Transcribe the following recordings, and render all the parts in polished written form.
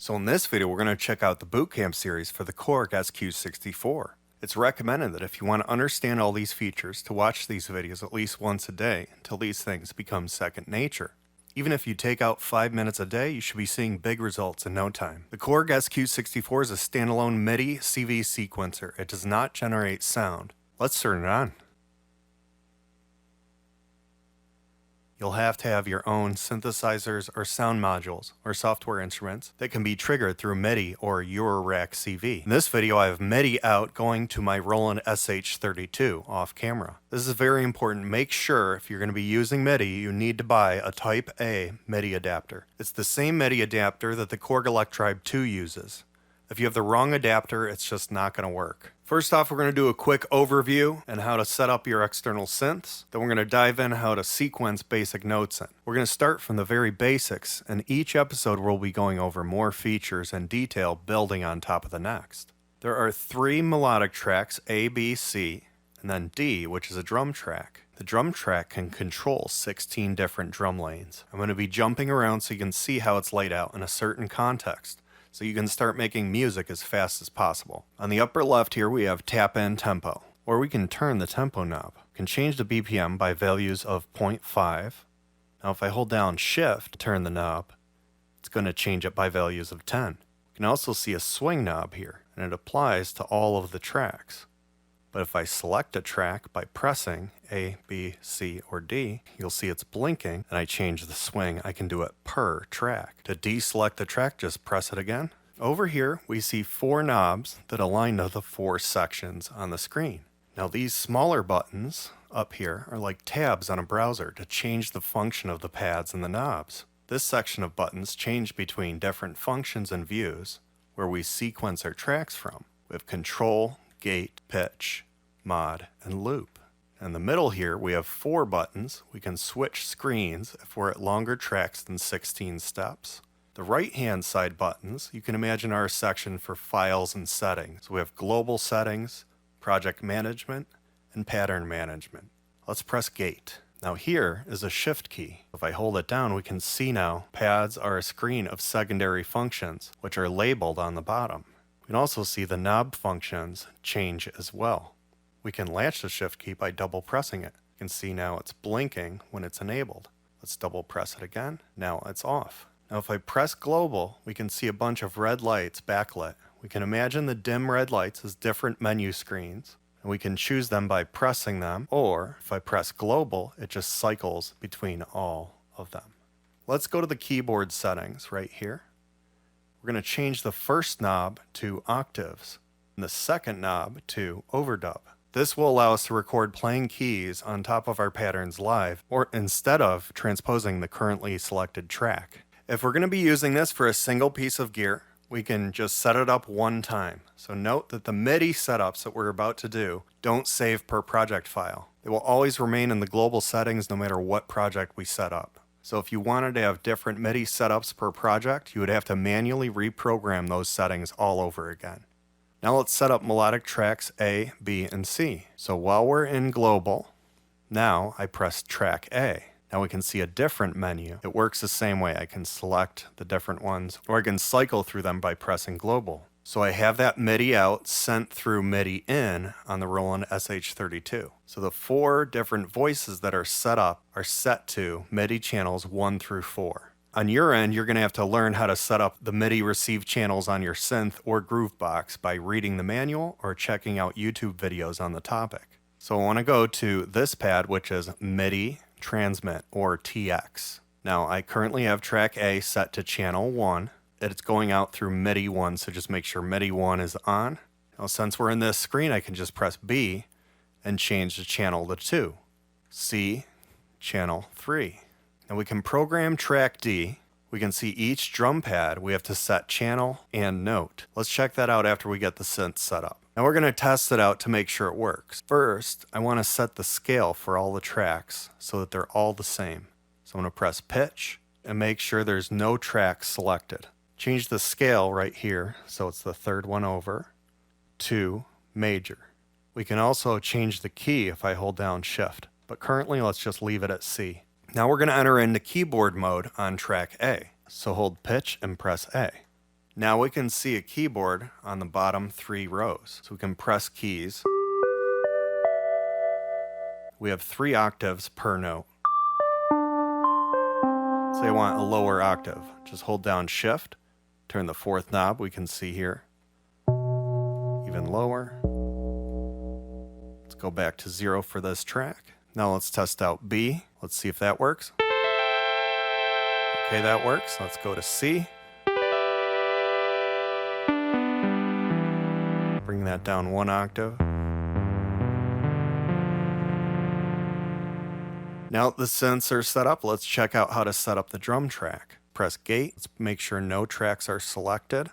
So in this video, we're going to check out the Bootcamp series for the Korg SQ64. It's recommended that if you want to understand all these features, to watch these videos at least once a day until these things become second nature. Even if you take out 5 minutes a day, you should be seeing big results in no time. The Korg SQ64 is a standalone Midi CV sequencer. It does not generate sound. Let's turn it on. You'll have to have your own synthesizers or sound modules or software instruments that can be triggered through Midi or Eurorack CV. In this video, I have Midi out going to my Roland SH32 off camera. This is very important. Make sure if you're going to be using Midi, you need to buy a Type A Midi adapter. It's the same Midi adapter that the Korg Electribe 2 uses. If you have the wrong adapter, it's just not going to work. First off, we're going to do a quick overview and how to set up your external synths. Then we're going to dive in how to sequence basic notes in. We're going to start from the very basics, and each episode we'll be going over more features and detail building on top of the next. There are 3 melodic tracks, A, B, C, and then D, which is a drum track. The drum track can control 16 different drum lanes. I'm going to be jumping around so you can see how it's laid out in a certain context, so you can start making music as fast as possible. On the upper left here we have tap in tempo, or we can turn the tempo knob. We can change the BPM by values of 0.5. Now if I hold down shift to turn the knob, it's going to change it by values of 10. You can also see a swing knob here, and it applies to all of the tracks. But if I select a track by pressing A, B, C, or D, you'll see it's blinking, and I change the swing. I can do it per track. To deselect the track, just press it again. Over here, we see 4 knobs that align to the 4 sections on the screen. Now these smaller buttons up here are like tabs on a browser to change the function of the pads and the knobs. This section of buttons change between different functions and views where we sequence our tracks from. We have control, gate, pitch, mod, and loop. In the middle here, we have 4 buttons. We can switch screens if we're at longer tracks than 16 steps. The right-hand side buttons, you can imagine, are a section for files and settings. We have global settings, project management, and pattern management. Let's press gate. Now here is a shift key. If I hold it down, we can see now pads are a screen of secondary functions, which are labeled on the bottom. We can also see the knob functions change as well. We can latch the shift key by double pressing it. You can see now it's blinking when it's enabled. Let's double press it again. Now it's off. Now if I press global, we can see a bunch of red lights backlit. We can imagine the dim red lights as different menu screens, and we can choose them by pressing them, or if I press global, it just cycles between all of them. Let's go to the keyboard settings right here. We're going to change the first knob to octaves and the second knob to overdub. This will allow us to record playing keys on top of our patterns live, or instead of transposing the currently selected track. If we're going to be using this for a single piece of gear, we can just set it up one time. So note that the Midi setups that we're about to do don't save per project file. They will always remain in the global settings no matter what project we set up. So if you wanted to have different Midi setups per project, you would have to manually reprogram those settings all over again. Now let's set up melodic tracks A, B, and C. So while we're in global, now I press track A. Now we can see a different menu. It works the same way. I can select the different ones, or I can cycle through them by pressing global. So I have that Midi out sent through Midi in on the Roland SH32. So the 4 different voices that are set up are set to Midi channels 1 through 4. On your end, you're going to have to learn how to set up the Midi receive channels on your synth or Groovebox by reading the manual or checking out YouTube videos on the topic. So I want to go to this pad, which is Midi Transmit, or TX. Now I currently have track A set to channel 1. It's going out through Midi 1, so just make sure Midi 1 is on. Now since we're in this screen, I can just press B and change the channel to 2. C, channel 3. Now we can program track D. We can see each drum pad we have to set channel and note. Let's check that out after we get the synth set up. Now we're going to test it out to make sure it works. First, I want to set the scale for all the tracks so that they're all the same. So I'm going to press pitch and make sure there's no track selected. Change the scale right here, so it's the third one over, to major. We can also change the key if I hold down shift, but currently let's just leave it at C. Now we're going to enter into keyboard mode on track A. So hold pitch and press A. Now we can see a keyboard on the bottom 3 rows. So we can press keys. We have 3 octaves per note. Say I want a lower octave. Just hold down Shift, turn the 4th knob, we can see here. Even lower. Let's go back to 0 for this track. Now let's test out B. Let's see if that works. Okay, that works. Let's go to C. Bring that down 1 octave. Now that the synths are set up, let's check out how to set up the drum track. Press Gate. Let's make sure no tracks are selected.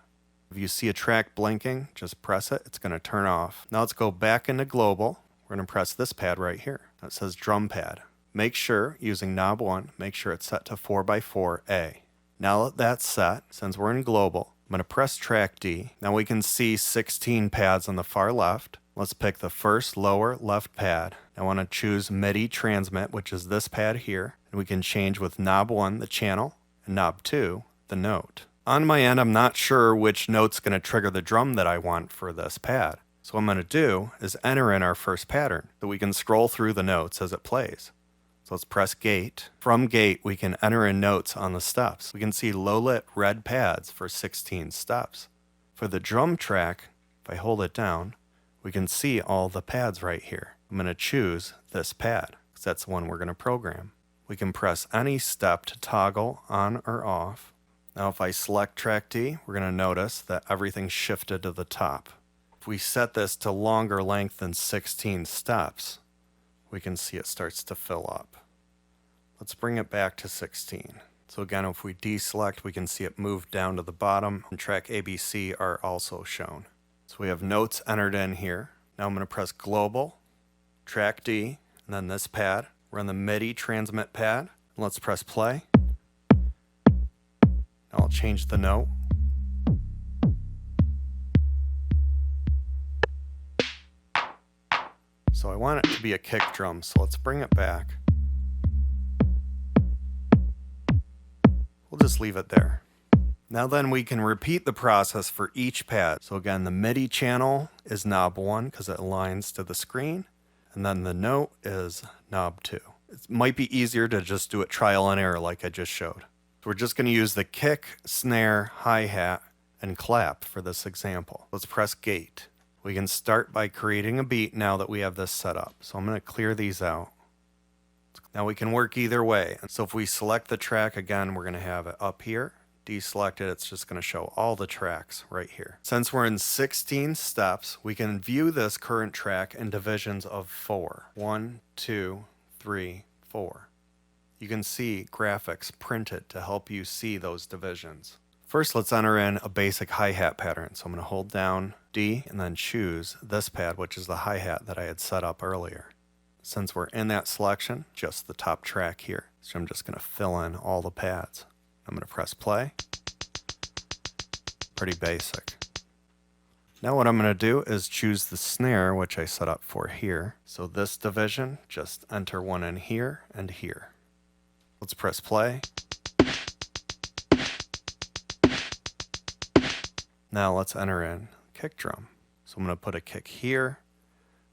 If you see a track blinking, just press it. It's going to turn off. Now let's go back into Global. We're going to press this pad right here. That says Drum Pad. Make sure, using knob 1, make sure it's set to 4x4A. Now that that's set, since we're in Global, I'm going to press track D. Now we can see 16 pads on the far left. Let's pick the first lower left pad. I want to choose MIDI Transmit, which is this pad here. And we can change with knob 1 the channel, and knob 2 the note. On my end, I'm not sure which note's going to trigger the drum that I want for this pad. So what I'm going to do is enter in our first pattern so we can scroll through the notes as it plays. So let's press Gate. From Gate, we can enter in notes on the steps. We can see low-lit red pads for 16 steps. For the drum track, if I hold it down, we can see all the pads right here. I'm going to choose this pad because that's the one we're going to program. We can press any step to toggle on or off. Now if I select track D, we're going to notice that everything's shifted to the top. If we set this to longer length than 16 steps, we can see it starts to fill up. Let's bring it back to 16. So again, if we deselect, we can see it move down to the bottom, and track ABC are also shown. So we have notes entered in here. Now I'm going to press Global, track D, and then this pad. We're on the MIDI Transmit pad. Let's press play. Now I'll change the note. So I want it to be a kick drum, so let's bring it back. We'll just leave it there. Now then we can repeat the process for each pad. So again, the MIDI channel is knob 1 because it aligns to the screen. And then the note is knob 2. It might be easier to just do it trial and error like I just showed. So we're just going to use the kick, snare, hi-hat, and clap for this example. Let's press Gate. We can start by creating a beat now that we have this set up. So I'm going to clear these out. Now we can work either way. So if we select the track again, we're going to have it up here. Deselect it, it's just going to show all the tracks right here. Since we're in 16 steps, we can view this current track in divisions of 4. 1, 2, 3, 4. You can see graphics printed to help you see those divisions. First, let's enter in a basic hi-hat pattern. So I'm going to hold down D and then choose this pad, which is the hi-hat that I had set up earlier. Since we're in that selection, just the top track here. So I'm just going to fill in all the pads. I'm going to press play. Pretty basic. Now what I'm going to do is choose the snare, which I set up for here. So this division, just enter one in here and here. Let's press play. Now let's enter in kick drum. So I'm going to put a kick here,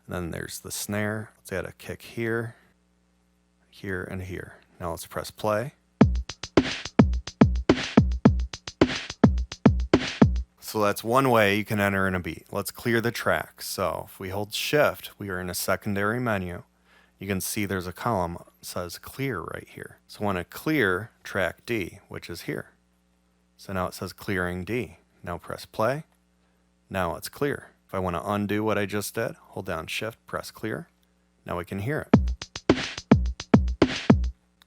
and then there's the snare. Let's add a kick here, here, and here. Now let's press play. So that's one way you can enter in a beat. Let's clear the track. So if we hold shift, we are in a secondary menu. You can see there's a column that says clear right here. So I want to clear track D, which is here. So now it says clearing D. Now press play. Now it's clear. If I want to undo what I just did, hold down shift, press clear. Now we can hear it.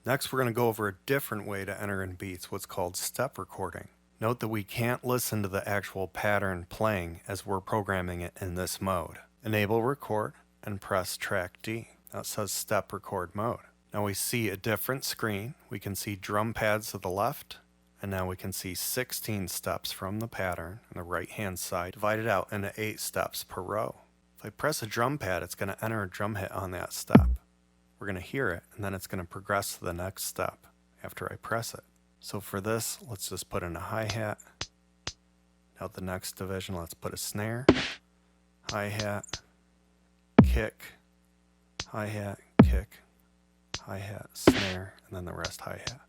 Next, we're going to go over a different way to enter in beats, what's called step recording. Note that we can't listen to the actual pattern playing as we're programming it in this mode. Enable record and press track D. Now it says step record mode. Now we see a different screen. We can see drum pads to the left, and now we can see 16 steps from the pattern on the right hand side, divided out into 8 steps per row. If I press a drum pad, it's going to enter a drum hit on that step. We're going to hear it, and then it's going to progress to the next step after I press it. So for this, let's just put in a hi-hat, Now the next division, let's put a snare, hi-hat, kick, hi-hat, kick, hi-hat, snare, and then the rest hi-hat.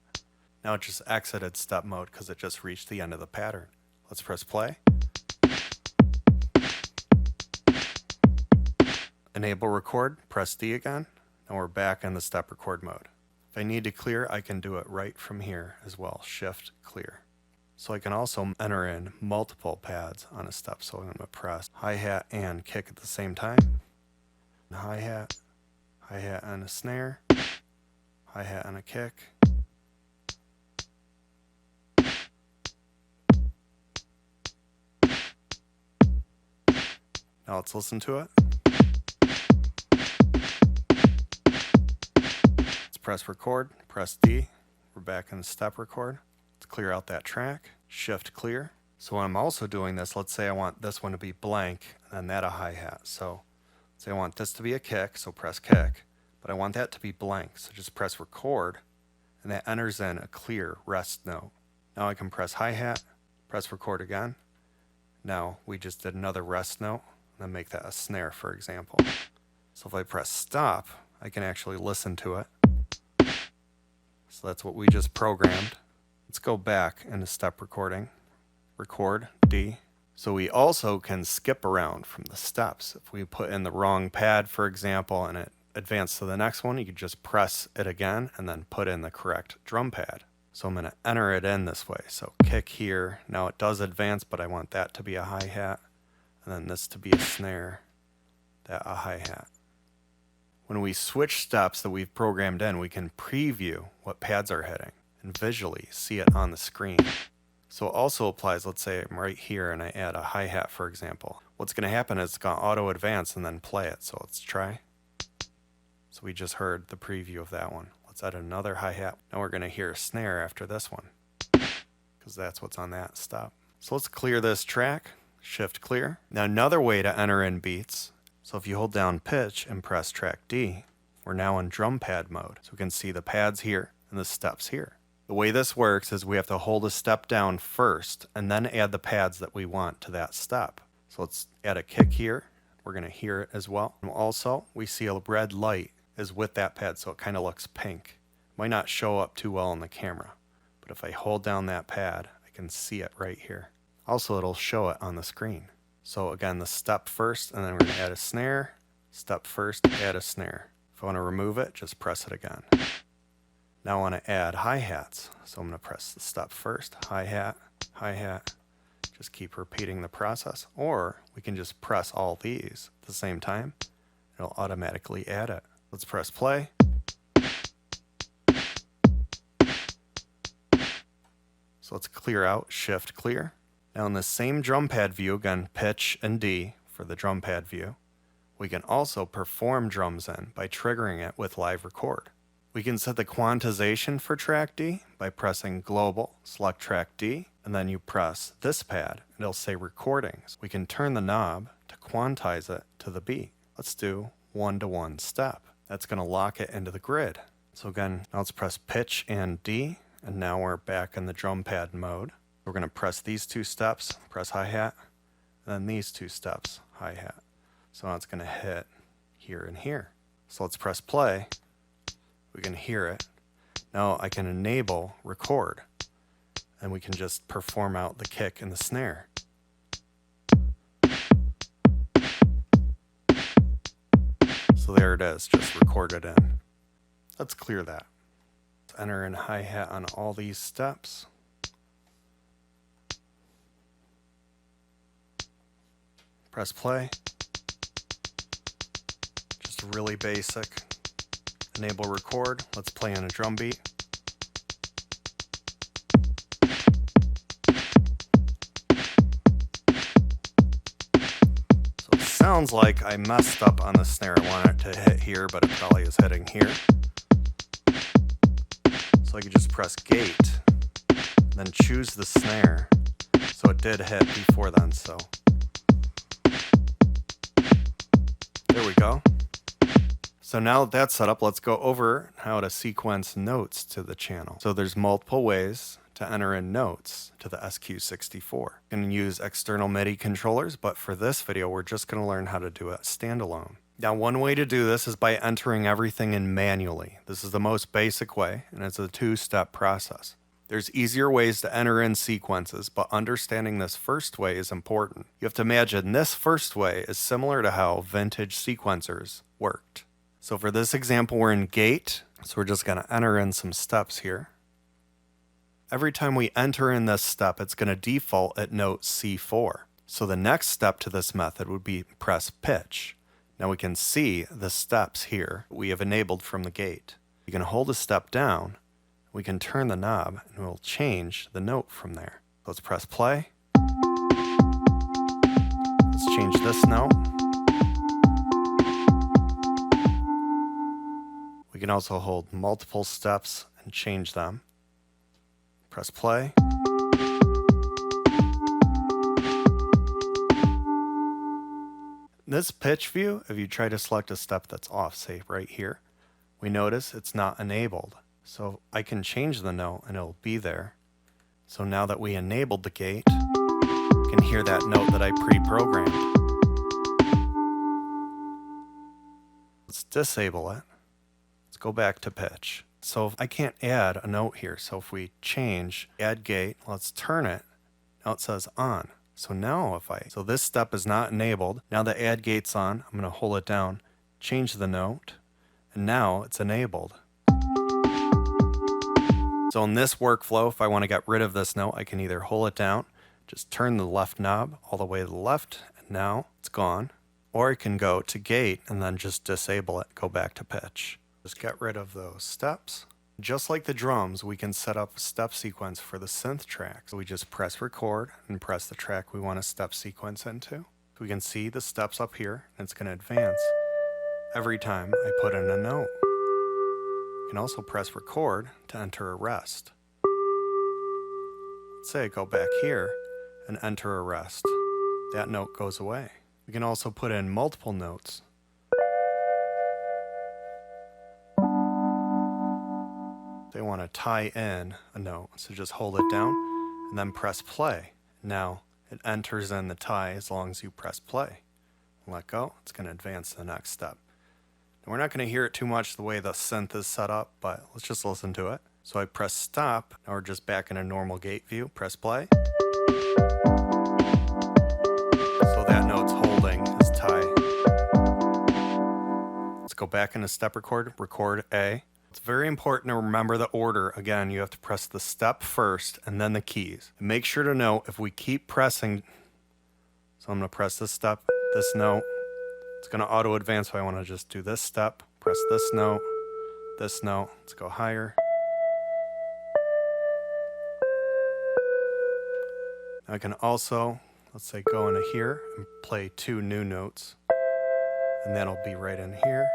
Now it just exited step mode because it just reached the end of the pattern. Let's press play. Enable record, press D again, and we're back in the step record mode. If I need to clear, I can do it right from here as well, shift clear. So I can also enter in multiple pads on a step. So I'm going to press hi-hat and kick at the same time. Hi-hat, hi-hat and a snare, hi-hat and a kick. Now let's listen to it. Let's press record, press D. We're back in the step record. Let's clear out that track, shift clear. So when I'm also doing this, let's say I want this one to be blank and then that a hi-hat. So let's say I want this to be a kick, so press kick, but I want that to be blank. So just press record and that enters in a clear rest note. Now I can press hi-hat, press record again. Now we just did another rest note. And then make that a snare, for example. So if I press stop, I can actually listen to it. So that's what we just programmed. Let's go back into step recording. Record, D. So we also can skip around from the steps. If we put in the wrong pad, for example, and it advanced to the next one, you could just press it again and then put in the correct drum pad. So I'm going to enter it in this way. So kick here. Now it does advance, but I want that to be a hi-hat. And then this to be a snare, that a hi-hat. When we switch steps that we've programmed in, we can preview what pads are hitting and visually see it on the screen. So it also applies, let's say I'm right here and I add a hi-hat, for example. What's going to happen is it's going to auto advance and then play it. So let's try. So we just heard the preview of that one. Let's add another hi-hat. Now we're going to hear a snare after this one because that's what's on that step. So let's clear this track. Shift clear. Now another way to enter in beats. So if you hold down pitch and press track D, we're now in drum pad mode. So we can see the pads here and the steps here. The way this works is we have to hold a step down first and then add the pads that we want to that step. So let's add a kick here. We're going to hear it as well. And also we see a red light is with that pad, so it kind of looks pink. Might not show up too well on the camera, but if I hold down that pad, I can see it right here. Also, it'll show it on the screen. So again, the step first, and then we're going to add a snare. Step first, add a snare. If I want to remove it, just press it again. Now I want to add hi-hats. So I'm going to press the step first, hi-hat, hi-hat. Just keep repeating the process. Or we can just press all these at the same time. It'll automatically add it. Let's press play. So let's clear out, shift clear. Now in the same drum pad view, again, pitch and D for the drum pad view, we can also perform drums in by triggering it with live record. We can set the quantization for track D by pressing global, select track D, and then you press this pad, and it'll say recordings. We can turn the knob to quantize it to the beat. Let's do 1-to-1 step. That's going to lock it into the grid. So again, now let's press pitch and D, and now we're back in the drum pad mode. We're going to press these two steps, press hi-hat, and then these two steps, hi-hat. So now it's going to hit here and here. So let's press play. We can hear it. Now I can enable record, and we can just perform out the kick and the snare. So there it is, just recorded in. Let's clear that. Let's enter in hi-hat on all these steps. Press play. Just really basic. Enable record. Let's play on a drum beat. So it sounds like I messed up on the snare. I want it to hit here, but it probably is hitting here. So I could just press gate, then choose the snare. So it did hit before then, so. There we go. So now that that's set up, let's go over how to sequence notes to the channel. So there's multiple ways to enter in notes to the SQ64. You can use external MIDI controllers, but for this video, we're just going to learn how to do it standalone. Now, one way to do this is by entering everything in manually. This is the most basic way, and it's a two-step process. There's easier ways to enter in sequences, but understanding this first way is important. You have to imagine this first way is similar to how vintage sequencers worked. So for this example, we're in gate, so we're just going to enter in some steps here. Every time we enter in this step, it's going to default at note C4. So the next step to this method would be press pitch. Now we can see the steps here we have enabled from the gate. You can hold a step down, we can turn the knob, and we'll change the note from there. Let's press play. Let's change this note. We can also hold multiple steps and change them. Press play. This pitch view, if you try to select a step that's off, say right here, we notice it's not enabled. So I can change the note and it'll be there. So now that we enabled the gate, you can hear that note that I pre-programmed. Let's disable it. Let's go back to pitch. So I can't add a note here. So if we change add gate, let's turn it. Now it says on. So now so this step is not enabled. Now the add gate's on. I'm going to hold it down, change the note, and now it's enabled. So in this workflow, if I want to get rid of this note, I can either hold it down, just turn the left knob all the way to the left, and now it's gone. Or I can go to gate and then just disable it, go back to pitch. Just get rid of those steps. Just like the drums, we can set up a step sequence for the synth track. So we just press record and press the track we want to step sequence into. We can see the steps up here, and it's going to advance every time I put in a note. You can also press record to enter a rest. Let's say I go back here and enter a rest. That note goes away. We can also put in multiple notes. They want to tie in a note, so just hold it down and then press play. Now it enters in the tie as long as you press play. Let go, it's going to advance to the next step. Now we're not going to hear it too much the way the synth is set up, but let's just listen to it. So I press stop, now we're just back in a normal gate view, press play. So that note's holding his tie. Let's go back into step record, record A. It's very important to remember the order. Again, you have to press the step first and then the keys. And make sure to know if we keep pressing, so I'm going to press this step, this note, it's going to auto advance, so I want to just do this step, press this note, let's go higher. Now I can also, let's say, go into here and play 2 new notes, and that'll be right in here.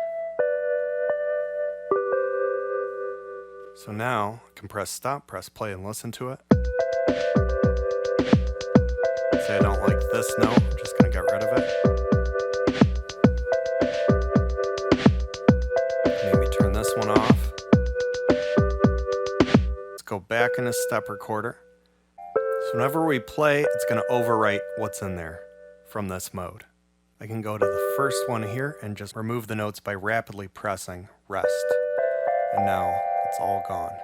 So now I can press stop, press play, and listen to it. Say I don't like this note, I'm just going to get rid of it. Maybe turn this one off. Let's go back into step recorder. So whenever we play, it's going to overwrite what's in there from this mode. I can go to the first one here and just remove the notes by rapidly pressing rest. And now it's all gone.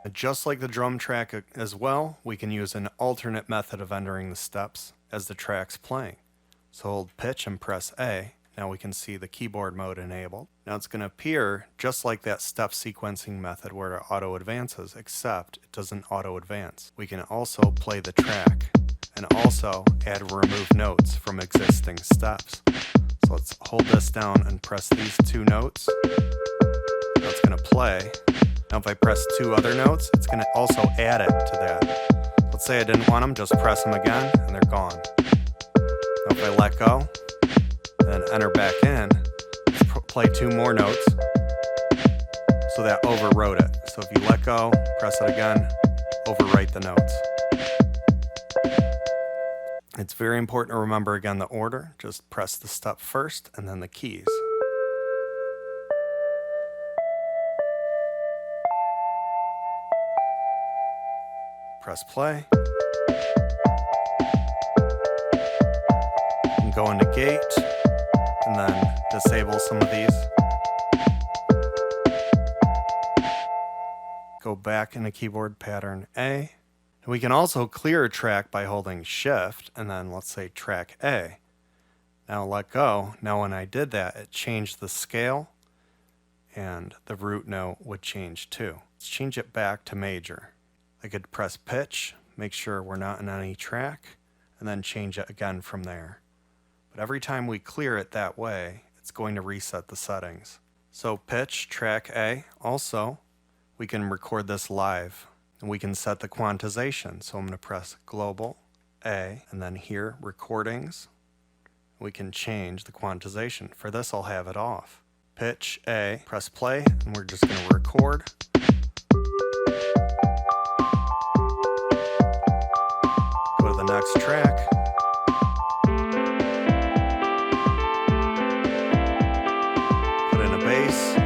And just like the drum track as well, we can use an alternate method of entering the steps as the track's playing. So hold pitch and press A. Now we can see the keyboard mode enabled. Now it's going to appear just like that step sequencing method where it auto advances, except it doesn't auto advance. We can also play the track and also add or remove notes from existing steps. So let's hold this down and press these 2 notes. Now it's going to play. Now if I press 2 other notes, it's going to also add it to that. Let's say I didn't want them, just press them again, and they're gone. Now if I let go, then enter back in, play 2 more notes, so that overwrote it. So if you let go, press it again, overwrite the notes. It's very important to remember again the order. Just press the step first and then the keys. press play. And go into gate, and then disable some of these. Go back into keyboard pattern A. And we can also clear a track by holding Shift, and then let's say track A. Now let go. Now when I did that, it changed the scale, and the root note would change too. Let's change it back to major. I could press pitch, make sure we're not in any track, and then change it again from there. But every time we clear it that way, it's going to reset the settings. So pitch, track A. Also, we can record this live, and we can set the quantization. So I'm going to press global A, and then here, recordings. We can change the quantization. For this, I'll have it off. Pitch A, press play, and we're just going to record. Go to the next track. Put in a bass.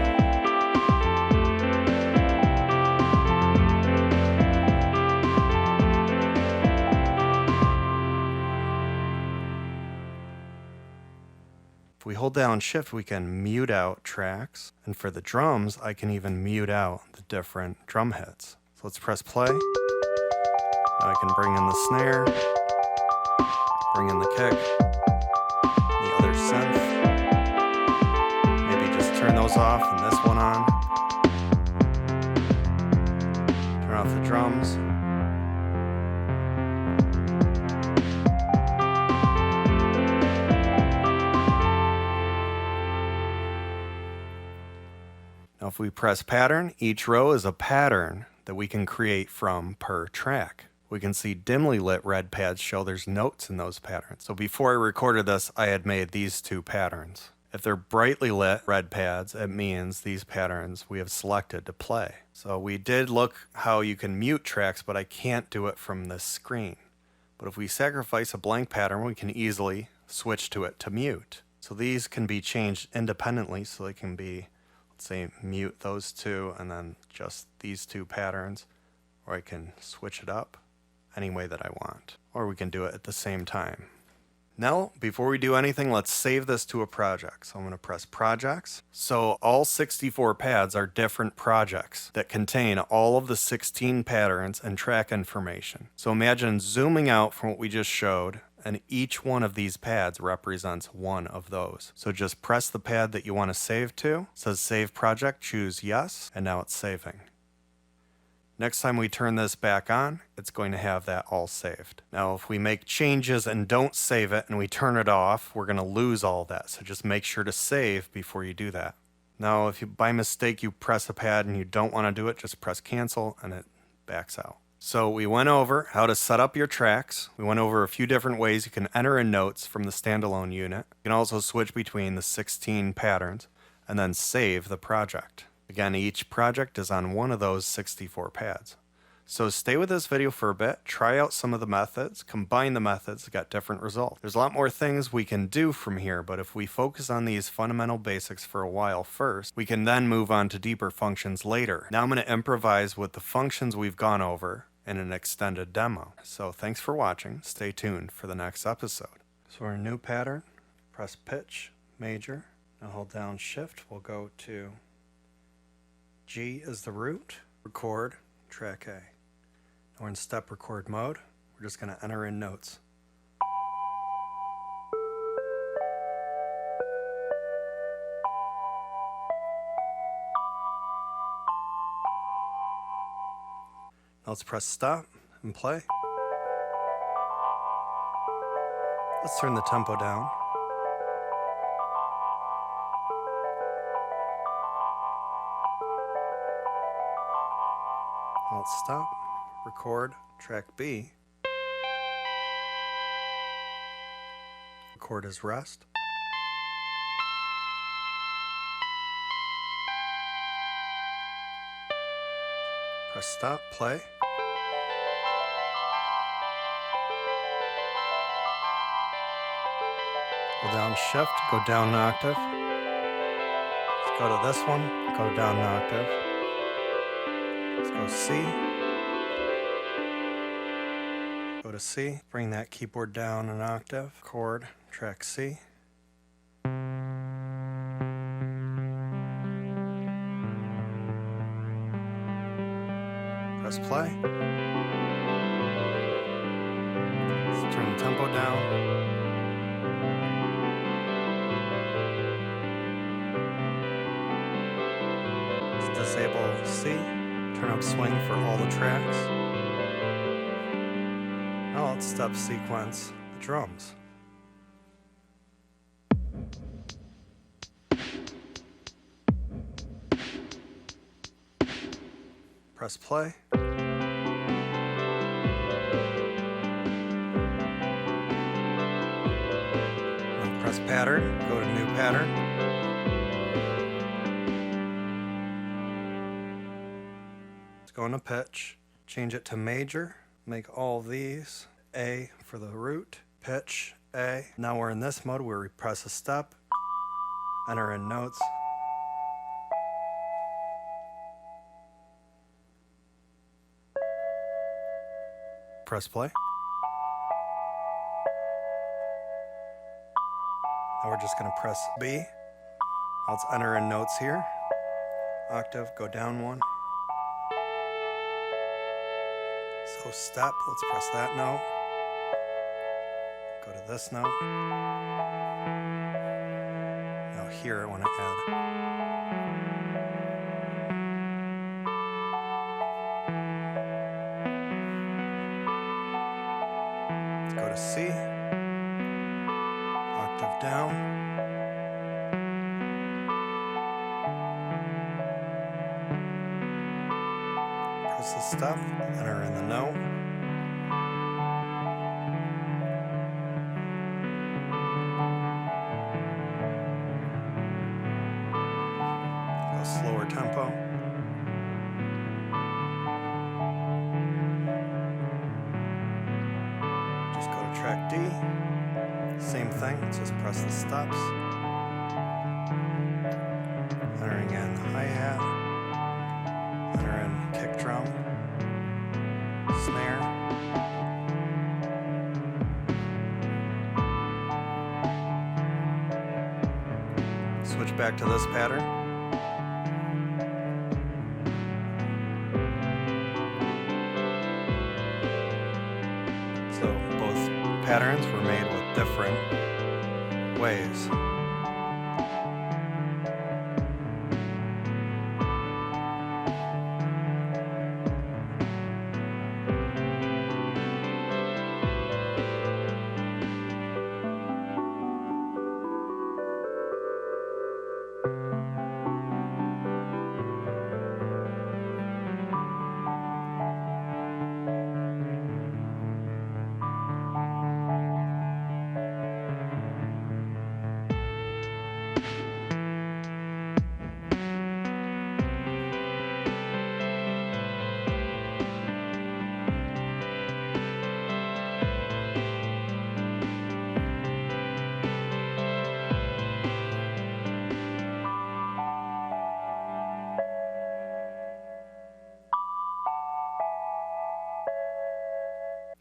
If we hold down Shift, we can mute out tracks. And for the drums, I can even mute out the different drum hits. So let's press play. Now I can bring in the snare, bring in the kick, the other synth. Maybe just turn those off and this one on. Turn off the drums. Now if we press pattern, each row is a pattern that we can create from per track. We can see dimly lit red pads show there's notes in those patterns. So before I recorded this, I had made these two patterns. If they're brightly lit red pads, it means these patterns we have selected to play. So we did look how you can mute tracks, but I can't do it from this screen. But if we sacrifice a blank pattern, we can easily switch to it to mute. So these can be changed independently, so they can be, say, mute those two and then just these two patterns, or I can switch it up any way that I want, or we can do it at the same time. Now, before we do anything, let's save this to a project. So I'm going to press projects. So all 64 pads are different projects that contain all of the 16 patterns and track information. So imagine zooming out from what we just showed, and each one of these pads represents one of those. So just press the pad that you want to save to. It says save project, choose yes, and now it's saving. Next time we turn this back on, it's going to have that all saved. Now if we make changes and don't save it and we turn it off, we're going to lose all that. So just make sure to save before you do that. Now if you by mistake you press a pad and you don't want to do it, just press cancel and it backs out. So we went over how to set up your tracks. We went over a few different ways you can enter in notes from the standalone unit. You can also switch between the 16 patterns and then save the project. Again, each project is on one of those 64 pads. So stay with this video for a bit, try out some of the methods, combine the methods, get different results. There's a lot more things we can do from here, but if we focus on these fundamental basics for a while first, we can then move on to deeper functions later. Now I'm going to improvise with the functions we've gone over in an extended demo. So thanks for watching. Stay tuned for the next episode. So we're in a new pattern. Press pitch, major. Now hold down Shift. We'll go to G is the root. Record, track A. Now we're in step record mode. We're just going to enter in notes. Now let's press stop and play. Let's turn the tempo down. Let's stop, record, track B. Record as rest. Press stop, play. Hold down Shift, go down an octave. Let's go to this one, go down an octave. Let's go C. Go to C, bring that keyboard down an octave, chord, track C. Press play. Let's turn the tempo down. Let's disable C, turn up swing for all the tracks. Now let's step sequence the drums. Press play. Now press pattern, go to new pattern. Let's go into pitch, change it to major, make all these A for the root, pitch, A. Now we're in this mode where we press a step, enter in notes. Press play. Now we're just going to press B. Let's enter in notes here. Octave, go down one. So step, let's press that note. Go to this note. Now here I want to add. Go to C, octave down, press the step, enter in the note, go slower tempo. Track D, same thing, just press the stops, entering in hi-hat, enter in kick drum, snare, switch back to this pattern. Patterns were made with different ways.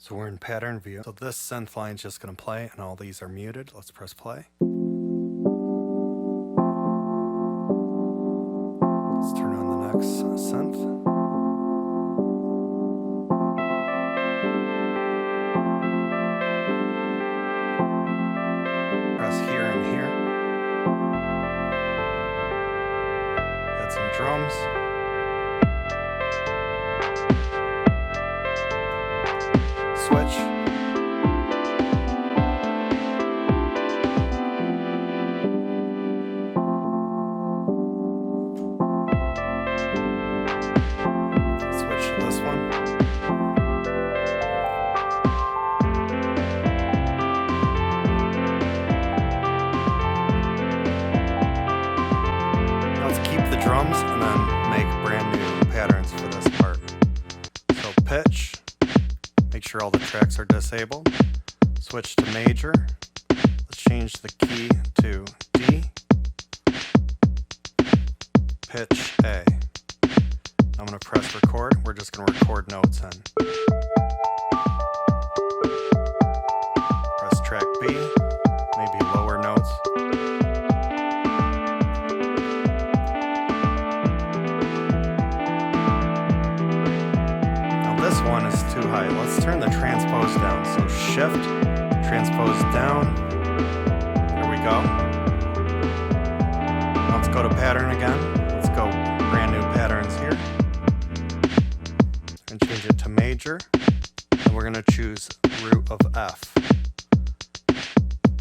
So we're in pattern view. So this synth line is just going to play and all these are muted. Let's press play. Let's turn on the next synth. Press here and here. Add some drums. Switch. Switch to this one. Now let's keep the drums and then make brand new patterns for this part. So pitch. Make sure all the tracks are disabled. Switch to major. Let's change the key to D. Pitch A. I'm going to press record. We're just going to record notes in. Alright, let's turn the transpose down. So shift, transpose down. There we go. Let's go to pattern again. Let's go brand new patterns here. And change it to major. And we're going to choose root of F.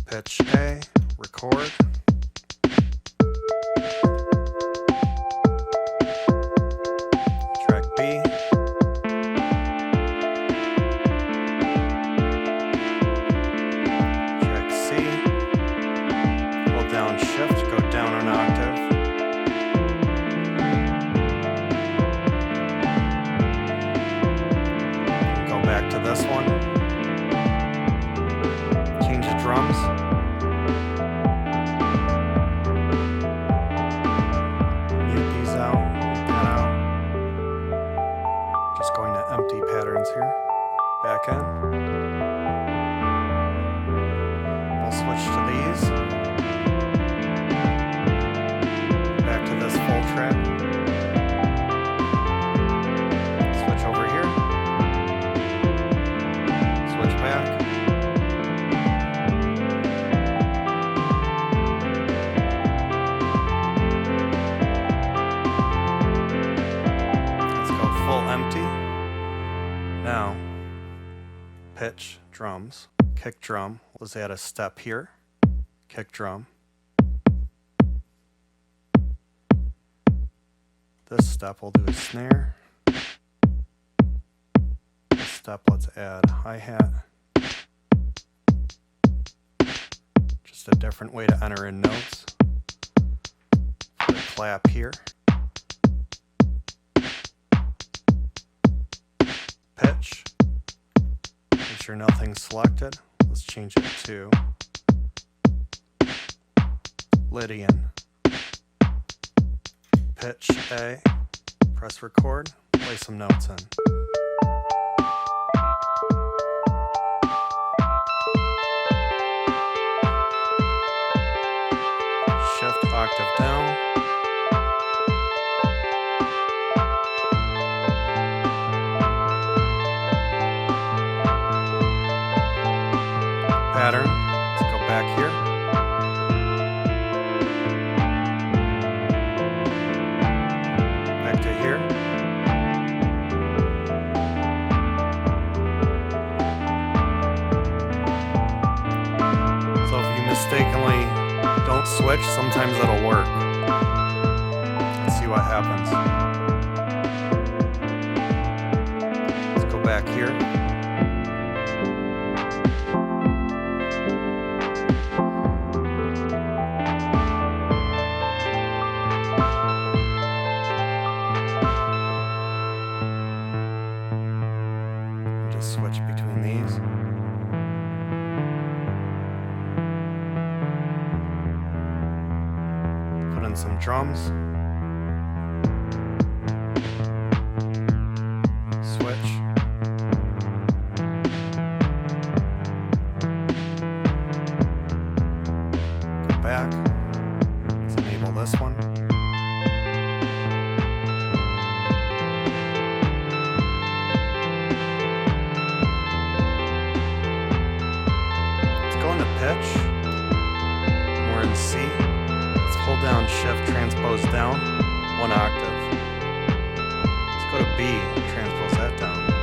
Pitch A, record. Track B. Track C. Hold down shift, go down an octave. Go back to this one. Change the drums. Mute these out, mute that out. Just going to empty patterns here. Back in. We'll switch to these. Back to this full track. Switch over here. Switch back. Let's go full empty. Now, pitch, drums, kick drum. Let's add a step here. Kick drum. This step we'll do a snare. This step let's add hi-hat. Just a different way to enter in notes. Put a clap here. Pitch. Make sure nothing's selected. Let's change it to Lydian. Pitch A. Press record. Play some notes in. Shift octave down. Pattern. Let's go back here. Back to here. So if you mistakenly don't switch, sometimes it'll work. Let's see what happens. Let's go back here. Just switch between these. Put in some drums. Switch. Go back. Let's enable this one. Pitch. We're in C. Let's hold down shift, transpose down, one octave. Let's go to B, transpose that down.